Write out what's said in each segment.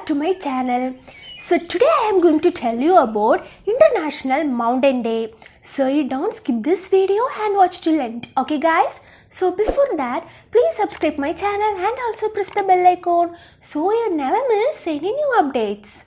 back to my channel. So today I am going to tell you about International Mountain Day. So you don't skip this video and watch till end. Okay guys? So before that, please subscribe my channel and also press the bell icon so you never miss any new updates.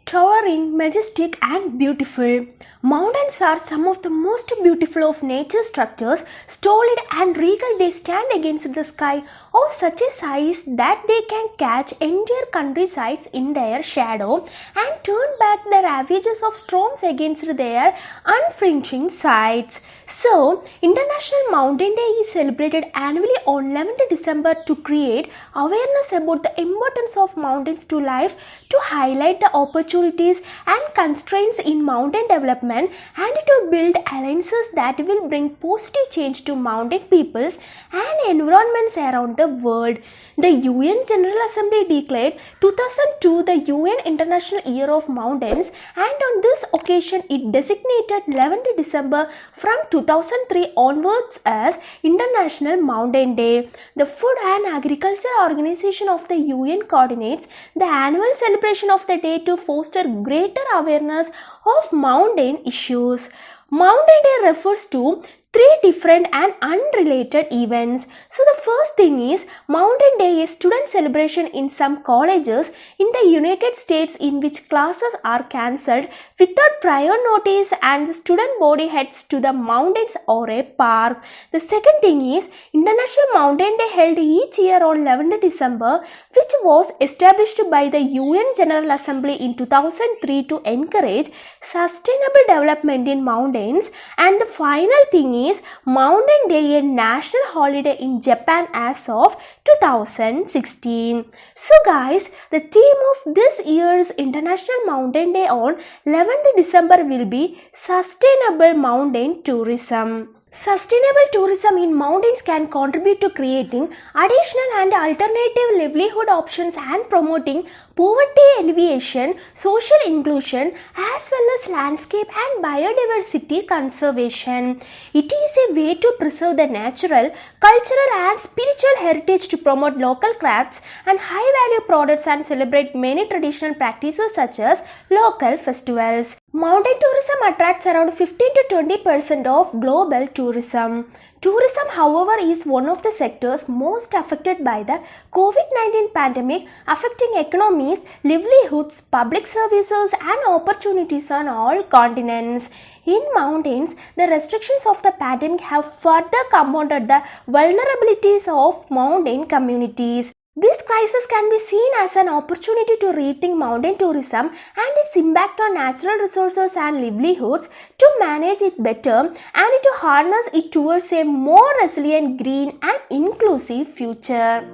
Towering, majestic and beautiful. Mountains are some of the most beautiful of nature's structures. Stolid and regal, they stand against the sky of such a size that they can catch entire countrysides in their shadow and turn back the ravages of storms against their unflinching sides. So, International Mountain Day is celebrated annually on 11th December to create awareness about the importance of mountains to life, to highlight the opportunities and constraints in mountain development, and to build alliances that will bring positive change to mountain peoples and environments around the world. The UN General Assembly declared 2002 the UN International Year of Mountains, and on this occasion it designated 11th December from 2003 onwards as International Mountain Day. The Food and Agriculture Organization of the UN coordinates the annual celebration of the day to foster greater awareness of mountain issues. Mountain Day refers to three different and unrelated events. So the first thing is Mountain Day is student celebration in some colleges in the United States in which classes are cancelled without prior notice and the student body heads to the mountains or a park. The second thing is International Mountain Day held each year on 11th December, which was established by the UN General Assembly in 2003 to encourage sustainable development in mountains. And the final thing is Mountain Day, a national holiday in Japan as of 2016. So guys, the theme of this year's International Mountain Day on 11th December will be Sustainable Mountain Tourism. Sustainable tourism in mountains can contribute to creating additional and alternative livelihood options and promoting poverty alleviation, social inclusion, as well as landscape and biodiversity conservation. It is a way to preserve the natural, cultural and spiritual heritage, to promote local crafts and high-value products and celebrate many traditional practices such as local festivals. Mountain tourism attracts around 15 to 20% of global tourism. Tourism, however, is one of the sectors most affected by the COVID-19 pandemic, affecting economies, livelihoods, public services and opportunities on all continents. In mountains, the restrictions of the pandemic have further compounded the vulnerabilities of mountain communities. This crisis can be seen as an opportunity to rethink mountain tourism and its impact on natural resources and livelihoods, to manage it better and to harness it towards a more resilient, green and inclusive future.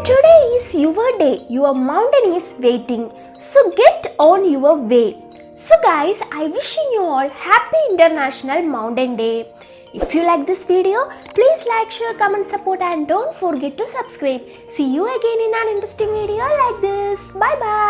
Today is your day, your mountain is waiting, so get on your way. So guys, I wishing you all happy International Mountain Day. If you like this video, please like, share, comment, support and don't forget to subscribe. See you again in an interesting video like this. Bye bye.